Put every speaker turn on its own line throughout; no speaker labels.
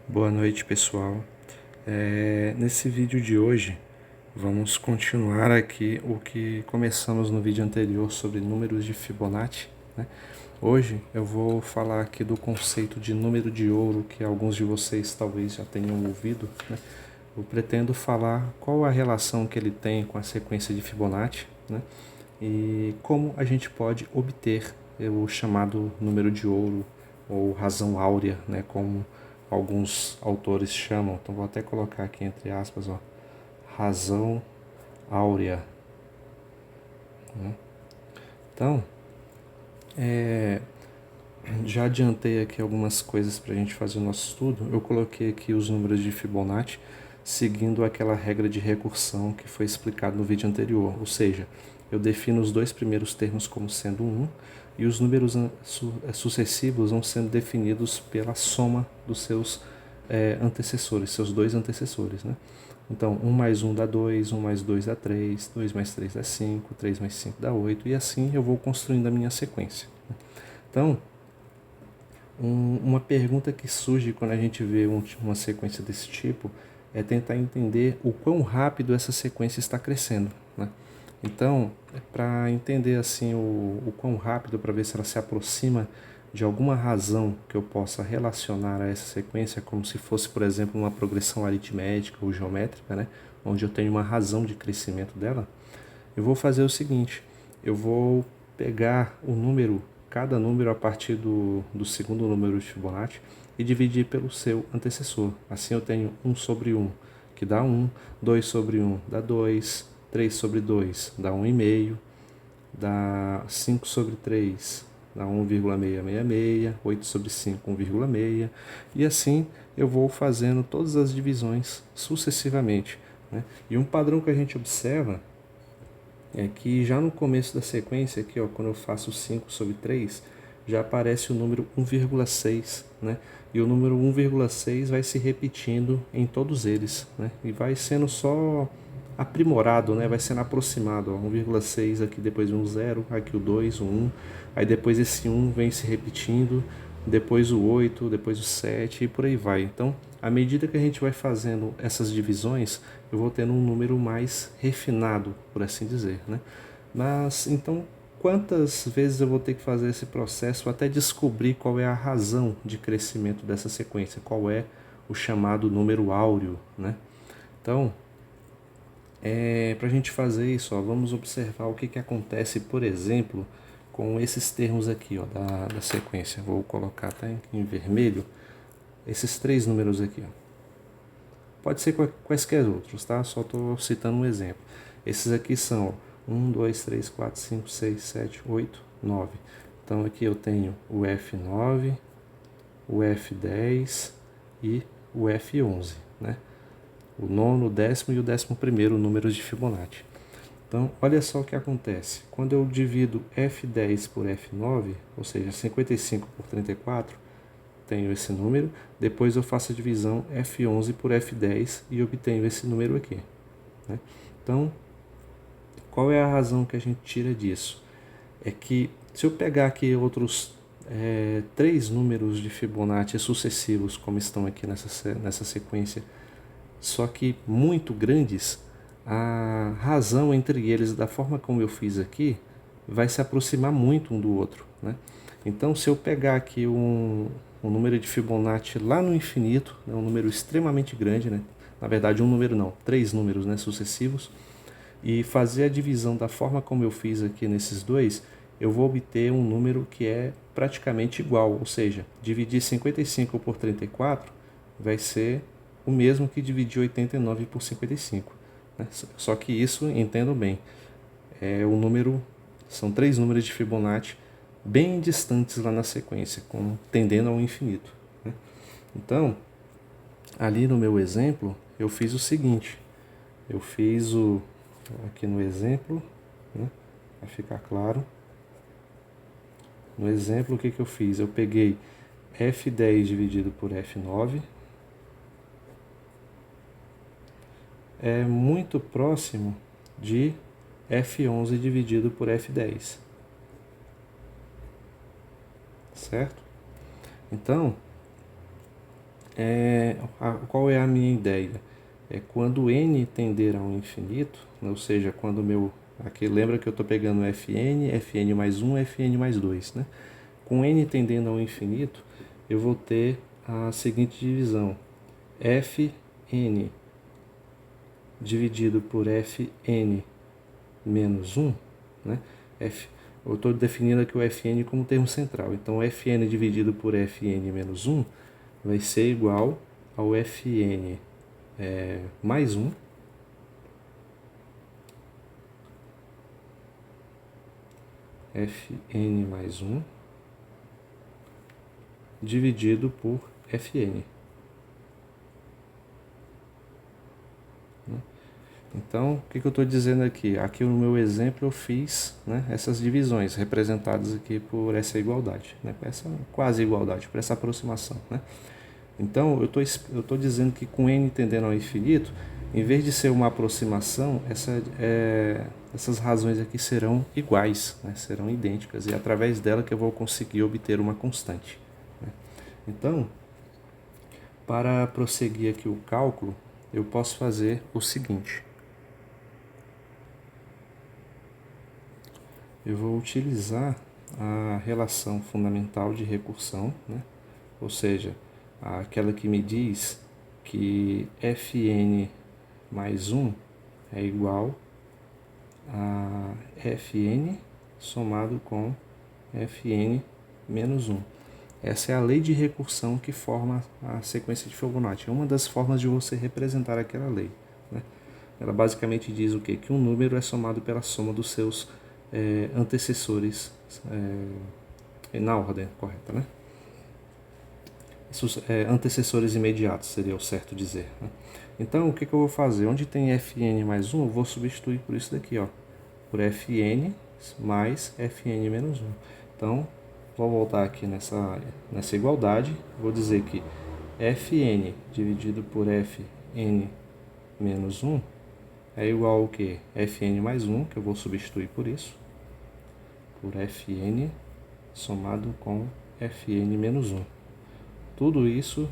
Boa noite, pessoal. Nesse vídeo de hoje, vamos continuar aqui o que começamos no vídeo anterior sobre números de Fibonacci, né? Hoje eu vou falar aqui do conceito de número de ouro, que alguns de vocês talvez já tenham ouvido, né? Eu pretendo falar qual a relação que ele tem com a sequência de Fibonacci, né? E como a gente pode obter o chamado número de ouro ou razão áurea, né, como alguns autores chamam. Então vou até colocar aqui entre aspas, ó, razão áurea, né? Então, já adiantei aqui algumas coisas para a gente fazer o nosso estudo. Eu coloquei aqui os números de Fibonacci seguindo aquela regra de recursão que foi explicado no vídeo anterior, ou seja, eu defino os dois primeiros termos como sendo 1 e os números sucessivos vão sendo definidos pela soma dos seus antecessores, seus dois antecessores, né? Então, 1 mais 1 dá 2, 1 mais 2 dá 3, 2 mais 3 dá 5, 3 mais 5 dá 8, e assim eu vou construindo a minha sequência. Então, uma pergunta que surge quando a gente vê uma sequência desse tipo é tentar entender o quão rápido essa sequência está crescendo, né? Então, para entender assim o quão rápido, para ver se ela se aproxima de alguma razão que eu possa relacionar a essa sequência, como se fosse, por exemplo, uma progressão aritmética ou geométrica, né? Onde eu tenho uma razão de crescimento dela, eu vou fazer o seguinte: eu vou pegar o número, cada número a partir do segundo número de Fibonacci e dividir pelo seu antecessor. Assim eu tenho 1 sobre 1, que dá 1, 2 sobre 1 dá 2, 3 sobre 2 dá 1,5, dá 5 sobre 3 dá 1,666, 8 sobre 5, 1,6, e assim eu vou fazendo todas as divisões sucessivamente, né? E um padrão que a gente observa é que já no começo da sequência aqui, ó, quando eu faço 5 sobre 3, já aparece o número 1,6, né? E o número 1,6 vai se repetindo em todos eles, né? E vai sendo só aprimorado, né? Vai sendo aproximado, ó, 1,6 aqui, depois um 0, aqui o 2, o 1, aí depois esse 1 vem se repetindo, depois o 8, depois o 7 e por aí vai. Então, à medida que a gente vai fazendo essas divisões, eu vou tendo um número mais refinado, por assim dizer, né? Mas, então, quantas vezes eu vou ter que fazer esse processo até descobrir qual é a razão de crescimento dessa sequência, qual é o chamado número áureo, né? Então, para a gente fazer isso, ó, vamos observar o que acontece, por exemplo, com esses termos aqui, ó, da sequência. Vou colocar até em vermelho esses três números aqui, ó. Pode ser quaisquer outros, tá? Só estou citando um exemplo. Esses aqui são 1, 2, 3, 4, 5, 6, 7, 8, 9. Então aqui eu tenho o F9, o F10 e o F11, né? O nono, o décimo e o 11º números de Fibonacci. Então, olha só o que acontece. Quando eu divido F10 por F9, ou seja, 55 por 34, tenho esse número. Depois eu faço a divisão F11 por F10 e obtenho esse número aqui, né? Então, qual é a razão que a gente tira disso? É que se eu pegar aqui outros três números de Fibonacci sucessivos, como estão aqui nessa sequência, só que muito grandes, a razão entre eles, da forma como eu fiz aqui, vai se aproximar muito um do outro, né? Então, se eu pegar aqui um número de Fibonacci lá no infinito, né, um número extremamente grande, né? Na verdade, um número não, três números, né, sucessivos, e fazer a divisão da forma como eu fiz aqui nesses dois, eu vou obter um número que é praticamente igual, ou seja, dividir 55 por 34 vai ser o mesmo que dividir 89 por 55, né? Só que isso, entendo bem, é o número, são três números de Fibonacci bem distantes lá na sequência, tendendo ao infinito, né? Então, ali no meu exemplo, eu fiz o seguinte: eu fiz aqui no exemplo, né, para ficar claro, no exemplo o que eu fiz? Eu peguei F10 dividido por F9, é muito próximo de F11 dividido por F10, certo? Então, Qual é a minha ideia? É quando n tender ao infinito, né, ou seja, quando o meu... Aqui lembra que eu estou pegando Fn, Fn mais 1, Fn mais 2, né? Com n tendendo ao infinito, eu vou ter a seguinte divisão. Fn dividido por Fn menos 1, né? Eu estou definindo aqui o Fn como termo central. Então, Fn dividido por Fn menos 1 vai ser igual ao Fn mais 1 Fn mais 1 dividido por Fn. Então, o que eu estou dizendo aqui? Aqui no meu exemplo eu fiz, né, essas divisões representadas aqui por essa igualdade, né, por essa quase igualdade, por essa aproximação. Né? Então, eu estou dizendo que com n tendendo ao infinito, em vez de ser uma aproximação, essas razões aqui serão iguais, né, serão idênticas, e é através dela que eu vou conseguir obter uma constante. Né? Então, para prosseguir aqui o cálculo, eu posso fazer o seguinte. Eu vou utilizar a relação fundamental de recursão, né? Ou seja, aquela que me diz que Fn mais 1 é igual a Fn somado com Fn menos 1. Essa é a lei de recursão que forma a sequência de Fibonacci. É uma das formas de você representar aquela lei. Né? Ela basicamente diz o quê? Que um número é somado pela soma dos seus antecessores na ordem correta, né? Esses antecessores imediatos seria o certo dizer. Né? Então, o que eu vou fazer? Onde tem Fn mais 1, eu vou substituir por isso daqui, ó, por Fn mais Fn menos 1. Então, vou voltar aqui nessa igualdade, vou dizer que Fn dividido por Fn menos 1 é igual ao que? Fn mais 1, que eu vou substituir por isso, por Fn somado com Fn menos 1. Tudo isso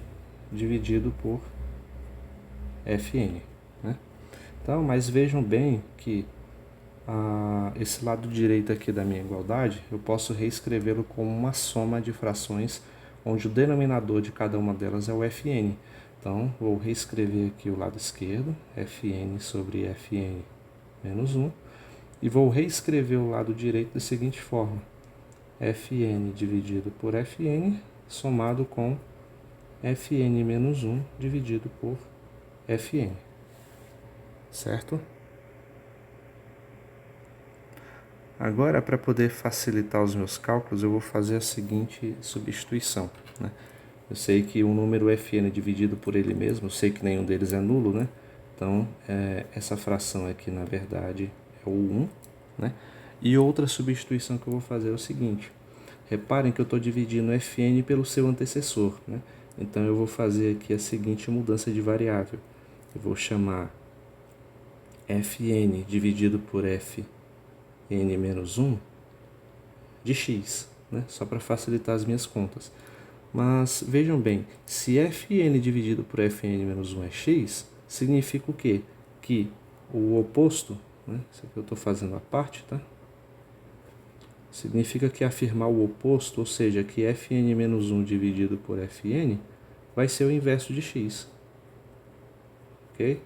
dividido por Fn. Né? Então, mas vejam bem que esse lado direito aqui da minha igualdade, eu posso reescrevê-lo como uma soma de frações, onde o denominador de cada uma delas é o Fn. Então, vou reescrever aqui o lado esquerdo, Fn sobre Fn menos 1, e vou reescrever o lado direito da seguinte forma, Fn dividido por Fn, somado com Fn menos 1 dividido por Fn. Certo? Agora, para poder facilitar os meus cálculos, eu vou fazer a seguinte substituição. Né? Eu sei que o número Fn dividido por ele mesmo, eu sei que nenhum deles é nulo, né? Então, essa fração aqui, na verdade, é o 1. Né? E outra substituição que eu vou fazer é o seguinte. Reparem que eu estou dividindo Fn pelo seu antecessor. Né? Então, eu vou fazer aqui a seguinte mudança de variável. Eu vou chamar Fn dividido por Fn menos 1 de x, né? Só para facilitar as minhas contas. Mas vejam bem, se Fn dividido por Fn menos 1 é x, significa o quê? Que o oposto, né? Isso aqui eu estou fazendo a parte, tá? Significa que afirmar o oposto, ou seja, que Fn menos 1 dividido por Fn vai ser o inverso de x. Ok?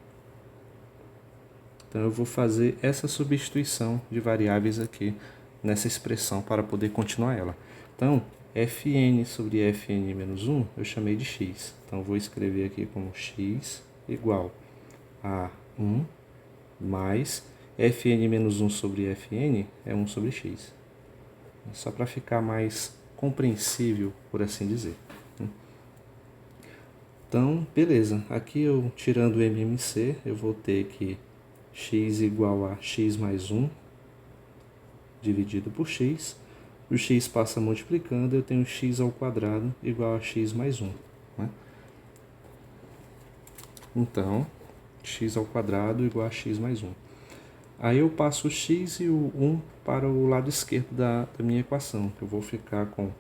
Então eu vou fazer essa substituição de variáveis aqui nessa expressão para poder continuar ela. Então, Fn sobre Fn menos 1 eu chamei de x. Então eu vou escrever aqui como x igual a 1 mais Fn menos 1 sobre Fn é 1 sobre x. Só para ficar mais compreensível, por assim dizer. Então, beleza. Aqui eu tirando o MMC, eu vou ter que x igual a x mais 1 dividido por x. O x passa multiplicando, eu tenho x ao quadrado igual a x mais 1. Né? Então, x ao quadrado igual a x mais 1. Aí eu passo o x e o 1 para o lado esquerdo da minha equação. Eu vou ficar com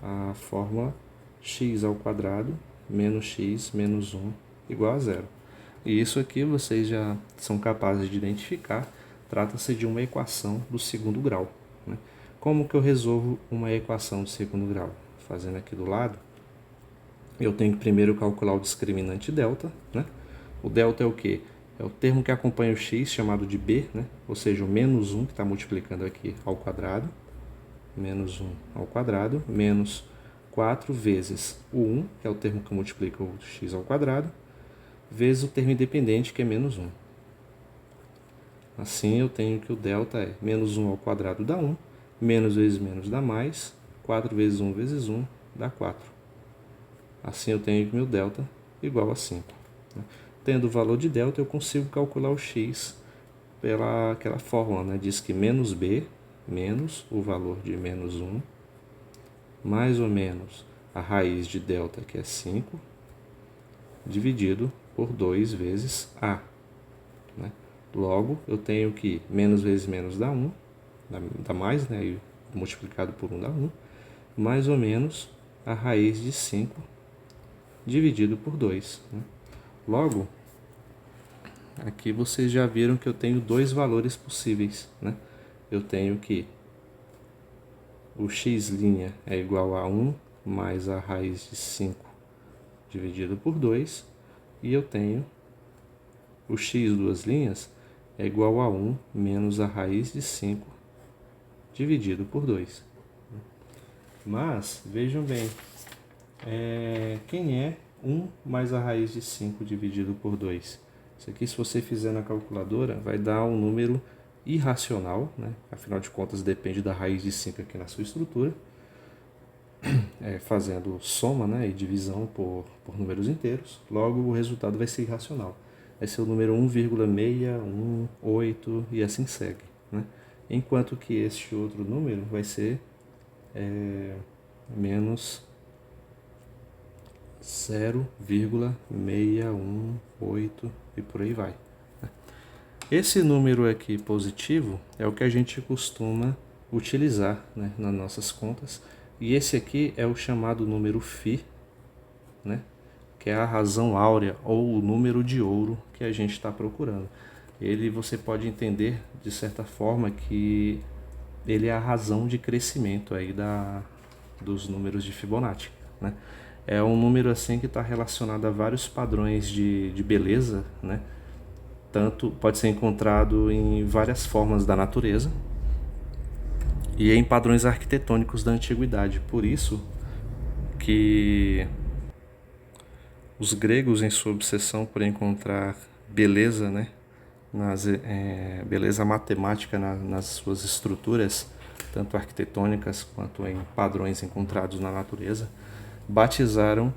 a fórmula x ao quadrado menos x menos 1 igual a zero. E isso aqui vocês já são capazes de identificar. Trata-se de uma equação do segundo grau, né? Como que eu resolvo uma equação do segundo grau? Fazendo aqui do lado, eu tenho que primeiro calcular o discriminante delta, né? O delta é o quê? É o termo que acompanha o x, chamado de b, né? Ou seja, o menos 1 que está multiplicando aqui ao quadrado, menos 1 ao quadrado, menos 4 vezes o 1, que é o termo que multiplica o x ao quadrado, vezes o termo independente, que é menos 1. Assim, eu tenho que o delta é menos 1 ao quadrado dá 1, menos vezes menos dá mais, 4 vezes 1 vezes 1 dá 4. Assim, eu tenho que meu delta igual a 5. Tendo o valor de delta, eu consigo calcular o x pela aquela fórmula, né? Diz que menos b, menos o valor de menos 1, mais ou menos a raiz de delta, que é 5, dividido por 2 vezes a, né? Logo, eu tenho que menos vezes menos dá 1, dá mais, né? E multiplicado por 1 dá 1, mais ou menos a raiz de 5 dividido por 2, né? Logo, aqui vocês já viram que eu tenho dois valores possíveis, né? Eu tenho que o x' é igual a 1 mais a raiz de 5 dividido por 2, e eu tenho o x duas linhas é igual a 1 menos a raiz de 5 dividido por 2. Mas, vejam bem, quem é 1 mais a raiz de 5 dividido por 2? Isso aqui, se você fizer na calculadora, vai dar um número irracional, né? Afinal de contas, depende da raiz de 5 aqui na sua estrutura. Fazendo soma, né, e divisão por números inteiros, logo o resultado vai ser irracional. Vai ser o número 1,618 e assim segue, né? Enquanto que este outro número vai ser menos 0,618 e por aí vai. Esse número aqui positivo é o que a gente costuma utilizar, né, nas nossas contas. E esse aqui é o chamado número φ, né, que é a razão áurea ou o número de ouro que a gente está procurando. Ele, você pode entender de certa forma que ele é a razão de crescimento aí dos números de Fibonacci, né? É um número assim que está relacionado a vários padrões de beleza, né? Tanto pode ser encontrado em várias formas da natureza e em padrões arquitetônicos da antiguidade. Por isso que os gregos, em sua obsessão por encontrar beleza, né, beleza matemática nas suas estruturas, tanto arquitetônicas quanto em padrões encontrados na natureza, batizaram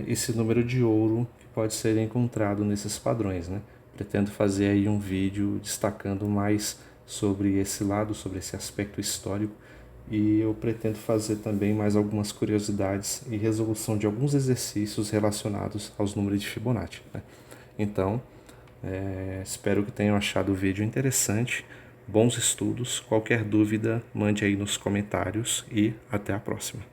esse número de ouro que pode ser encontrado nesses padrões, né? Pretendo fazer aí um vídeo destacando mais sobre esse lado, sobre esse aspecto histórico, e eu pretendo fazer também mais algumas curiosidades e resolução de alguns exercícios relacionados aos números de Fibonacci, né? Então, espero que tenham achado o vídeo interessante, bons estudos. Qualquer dúvida, mande aí nos comentários e até a próxima.